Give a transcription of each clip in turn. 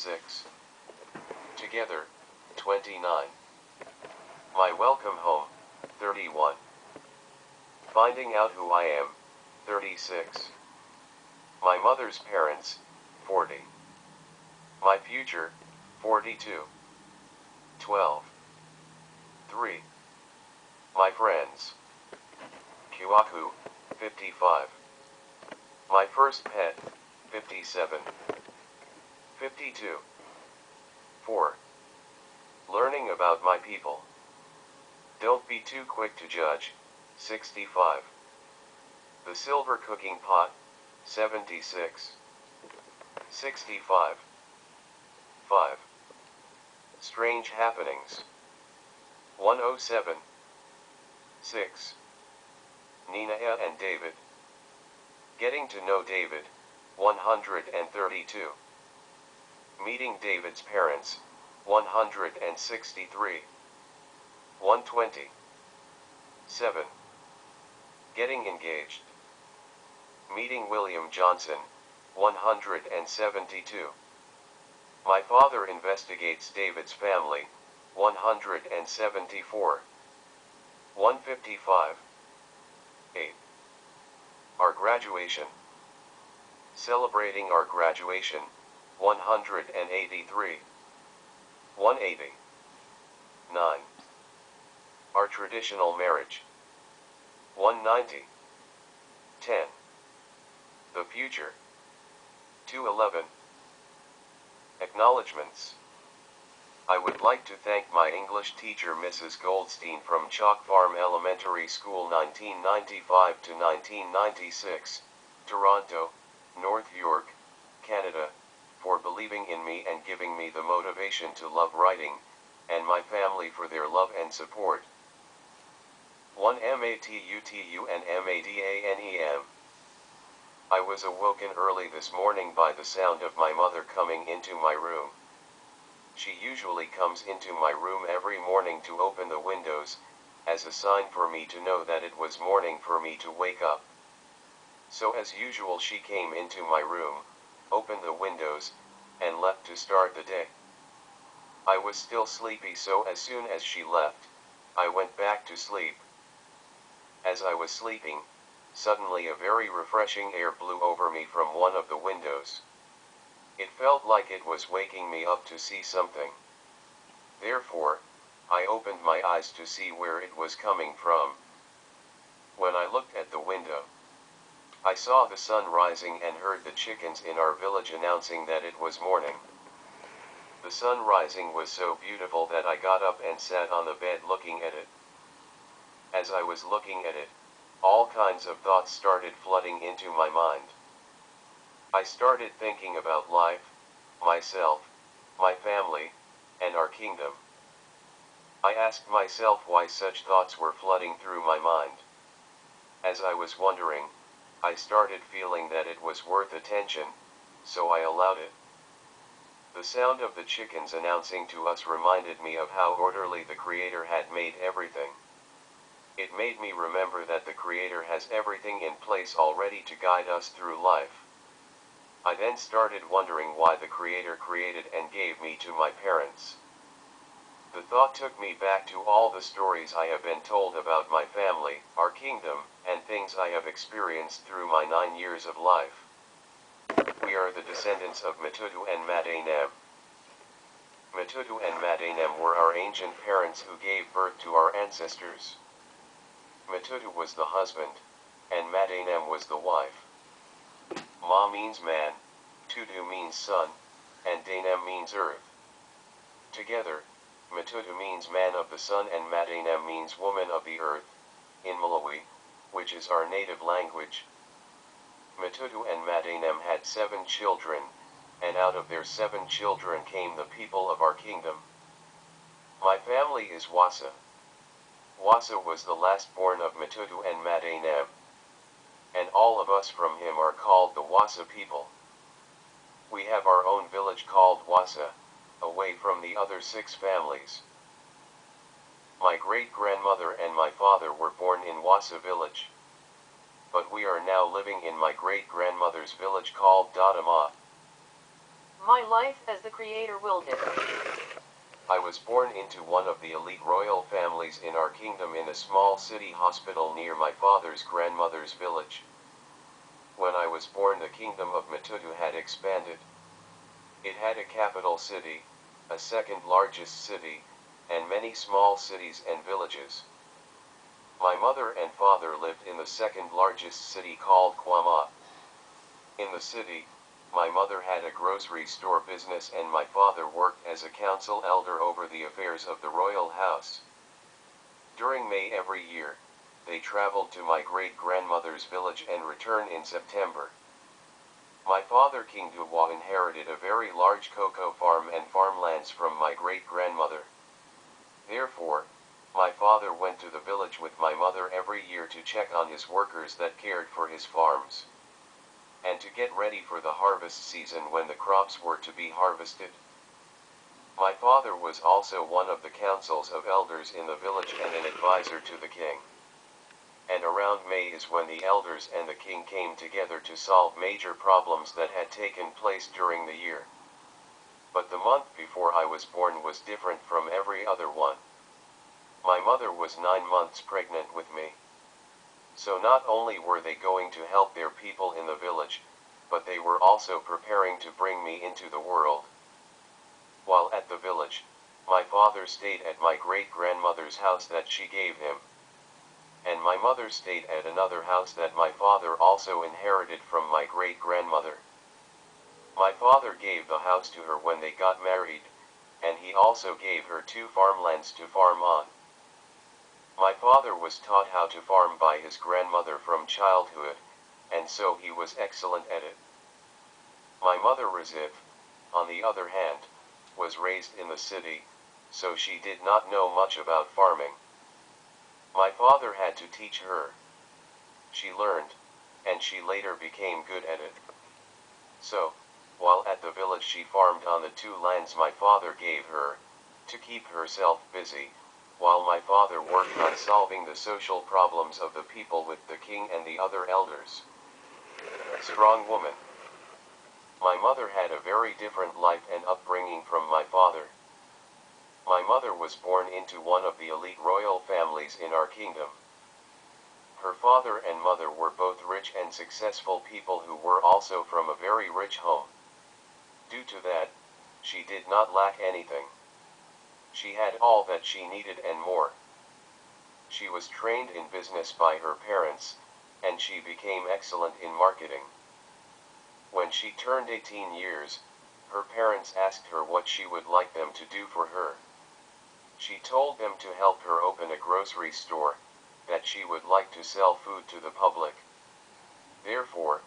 6. Together, 29. My welcome home, 31. Finding out who I am, 36. My mother's parents, 40. My future, 42. 12. 3. My friends. Kyoku, 55. My first pet, 57. 52. 4. Learning about my people. Don't be too quick to judge, 65. The silver cooking pot, 76. 65. 5. Strange happenings. 107. 6. Neenaeh and David. Getting to know David, 132. Meeting David's parents, 163. 120. 7. Getting engaged. Meeting William Johnson, 172. My father investigates David's family, 174. 155. 8. Our graduation. Celebrating our graduation, 183. 180. 9. Our traditional marriage. 190. 10. The future. 211. Acknowledgements. I would like to thank my English teacher Mrs. Goldstein from Chalk Farm Elementary School 1995 to 1996, Toronto, North York, Canada, for believing in me and giving me the motivation to love writing, and my family for their love and support. 1 MATUTU and MADANEM. I was awoken early this morning by the sound of my mother coming into my room. She usually comes into my room every morning to open the windows, as a sign for me to know that it was morning for me to wake up. So as usual she came into my room, opened the windows, and left to start the day. I was still sleepy, so as soon as she left, I went back to sleep. As I was sleeping, suddenly a very refreshing air blew over me from one of the windows. It felt like it was waking me up to see something. Therefore, I opened my eyes to see where it was coming from. When I looked at the window, I saw the sun rising and heard the chickens in our village announcing that it was morning. The sun rising was so beautiful that I got up and sat on the bed looking at it. As I was looking at it, all kinds of thoughts started flooding into my mind. I started thinking about life, myself, my family, and our kingdom. I asked myself why such thoughts were flooding through my mind. As I was wondering, I started feeling that it was worth attention, so I allowed it. The sound of the chickens announcing to us reminded me of how orderly the Creator had made everything. It made me remember that the Creator has everything in place already to guide us through life. I then started wondering why the Creator created and gave me to my parents. The thought took me back to all the stories I have been told about my family, our kingdom, and things I have experienced through my 9 years of life. We are the descendants of Matutu and Madanem. Matutu and Madanem were our ancient parents who gave birth to our ancestors. Matutu was the husband, and Madanem was the wife. Ma means man, Tutu means sun, and Danem means earth. Together, Matutu means man of the sun and Madanem means woman of the earth, in Malawi, which is our native language. Matutu and Madanem had 7 children, and out of their 7 children came the people of our kingdom. My family is Wasa. Wasa was the last born of Matutu and Madanem, and all of us from him are called the Wasa people. We have our own village called Wasa, away from the other 6 families. My great-grandmother and my father were born in Wasa village, but we are now living in my great-grandmother's village called Dodoma. My life as the Creator willed it. I was born into one of the elite royal families in our kingdom in a small city hospital near my father's grandmother's village. When I was born, the kingdom of Matutu had expanded. It had a capital city, a second largest city, and many small cities and villages. My mother and father lived in the second largest city called Kwama. In the city, my mother had a grocery store business and my father worked as a council elder over the affairs of the royal house. During May every year, they traveled to my great-grandmother's village and returned in September. My father King Duwa inherited a very large cocoa farm and farmlands from my great-grandmother. Therefore, my father went to the village with my mother every year to check on his workers that cared for his farms, and to get ready for the harvest season when the crops were to be harvested. My father was also one of the councils of elders in the village and an advisor to the king. And around May is when the elders and the king came together to solve major problems that had taken place during the year. But the month before I was born was different from every other one. My mother was 9 months pregnant with me. So not only were they going to help their people in the village, but they were also preparing to bring me into the world. While at the village, my father stayed at my great-grandmother's house that she gave him. And my mother stayed at another house that my father also inherited from my great-grandmother. My father gave the house to her when they got married, and he also gave her 2 farmlands to farm on. My father was taught how to farm by his grandmother from childhood, and so he was excellent at it. My mother Razif, on the other hand, was raised in the city, so she did not know much about farming. My father had to teach her. She learned, and she later became good at it. So, while at the village she farmed on the 2 lands my father gave her, to keep herself busy, while my father worked on solving the social problems of the people with the king and the other elders. Strong woman. My mother had a very different life and upbringing from my father. My mother was born into one of the elite royal families in our kingdom. Her father and mother were both rich and successful people who were also from a very rich home. Due to that, she did not lack anything. She had all that she needed and more. She was trained in business by her parents, and she became excellent in marketing. When she turned 18 years, her parents asked her what she would like them to do for her. She told them to help her open a grocery store, that she would like to sell food to the public. Therefore,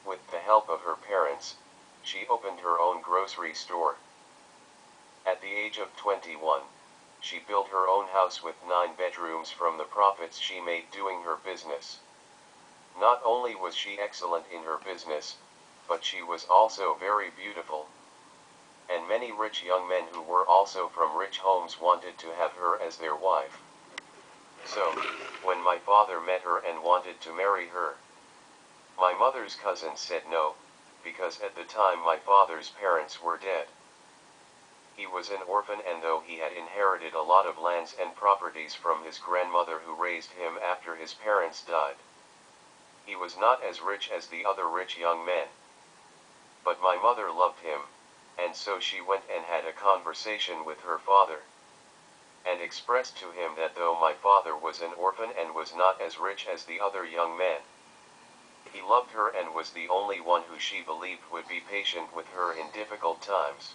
with the help of her parents, she opened her own grocery store. At the age of 21, she built her own house with 9 bedrooms from the profits she made doing her business. Not only was she excellent in her business, but she was also very beautiful. And many rich young men who were also from rich homes wanted to have her as their wife. So, when my father met her and wanted to marry her, my mother's cousin said no, because at the time my father's parents were dead. He was an orphan, and though he had inherited a lot of lands and properties from his grandmother who raised him after his parents died, he was not as rich as the other rich young men. But my mother loved him, and so she went and had a conversation with her father, and expressed to him that though my father was an orphan and was not as rich as the other young men, he loved her and was the only one who she believed would be patient with her in difficult times.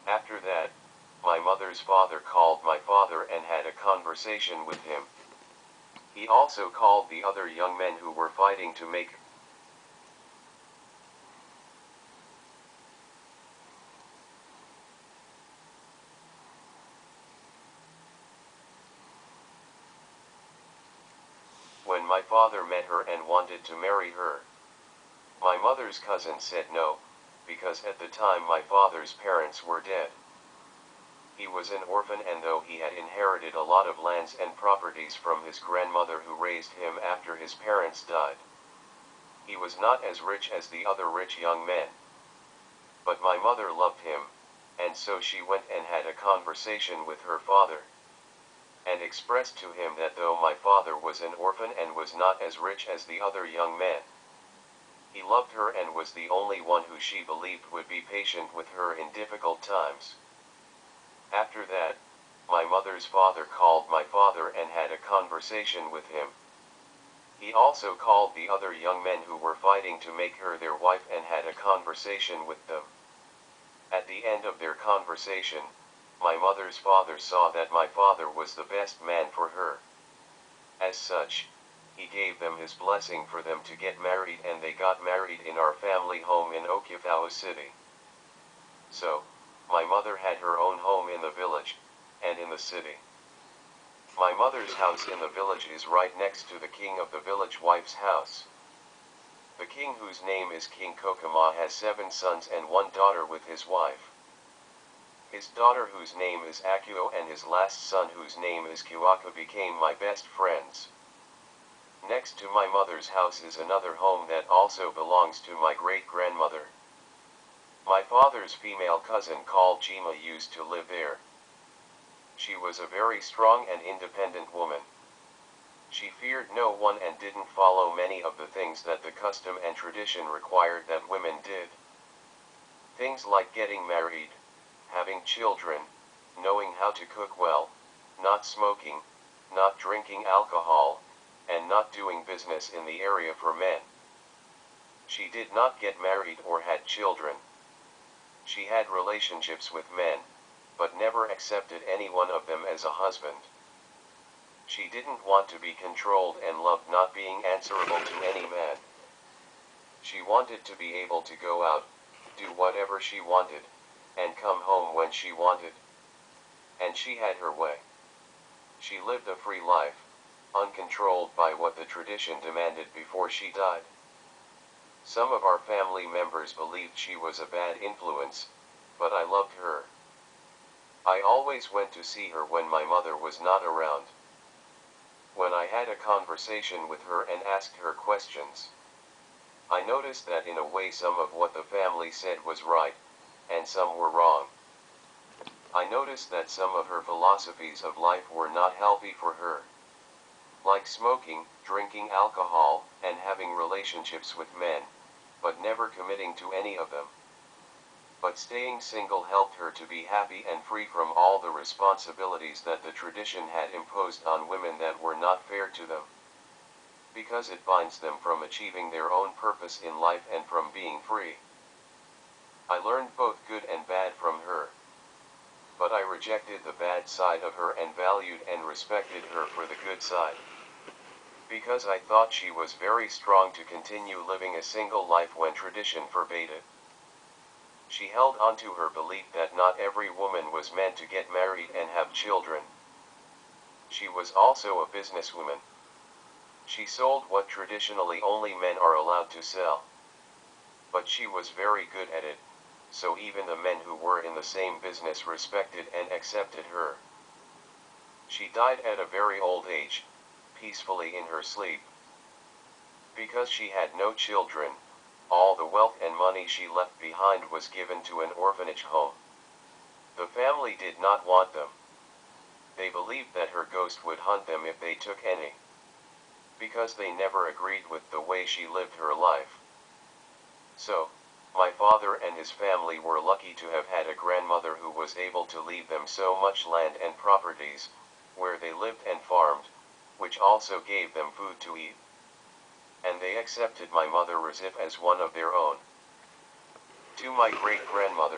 After that, my mother's father called my father and had a conversation with him. He also called the other young men who were fighting to make When my father met her and wanted to marry her, my mother's cousin said no, because at the time my father's parents were dead. He was an orphan, and though he had inherited a lot of lands and properties from his grandmother who raised him after his parents died, he was not as rich as the other rich young men. but my mother loved him, and so she went and had a conversation with her father, and expressed to him that though my father was an orphan and was not as rich as the other young men, he loved her and was the only one who she believed would be patient with her in difficult times. After that, my mother's father called my father and had a conversation with him. He also called the other young men who were fighting to make her their wife and had a conversation with them. At the end of their conversation, my mother's father saw that my father was the best man for her. As such, he gave them his blessing for them to get married, and they got married in our family home in Okinawa City. So, my mother had her own home in the village, and in the city. My mother's house in the village is right next to the king of the village wife's house. The king, whose name is King Kokoma, has 7 sons and 1 daughter with his wife. His daughter, whose name is Akuo, and his last son, whose name is Kiwaka, became my best friends. Next to my mother's house is another home that also belongs to my great-grandmother. My father's female cousin called Jima used to live there. She was a very strong and independent woman. She feared no one and didn't follow many of the things that the custom and tradition required that women did. Things like getting married, having children, knowing how to cook well, not smoking, not drinking alcohol, and not doing business in the area for men. She did not get married or had children. She had relationships with men, but never accepted any one of them as a husband. She didn't want to be controlled and loved not being answerable to any man. She wanted to be able to go out, do whatever she wanted, and come home when she wanted. And she had her way. She lived a free life, uncontrolled by what the tradition demanded before she died. Some of our family members believed she was a bad influence, but I loved her. I always went to see her when my mother was not around. When I had a conversation with her and asked her questions, I noticed that in a way some of what the family said was right, and some were wrong. I noticed that some of her philosophies of life were not healthy for her, like smoking, drinking alcohol, and having relationships with men, but never committing to any of them. But staying single helped her to be happy and free from all the responsibilities that the tradition had imposed on women that were not fair to them, because it binds them from achieving their own purpose in life and from being free. I learned both good and bad from her, but I rejected the bad side of her and valued and respected her for the good side, because I thought she was very strong to continue living a single life when tradition forbade it. She held on to her belief that not every woman was meant to get married and have children. She was also a businesswoman. She sold what traditionally only men are allowed to sell. But she was very good at it, so even the men who were in the same business respected and accepted her. She died at a very old age, peacefully in her sleep. Because she had no children, all the wealth and money she left behind was given to an orphanage home. The family did not want them. They believed that her ghost would hunt them if they took any, because they never agreed with the way she lived her life. So, my father and his family were lucky to have had a grandmother who was able to leave them so much land and properties, where they lived and farmed, which also gave them food to eat. And they accepted my mother as if as one of their own. To my great-grandmother,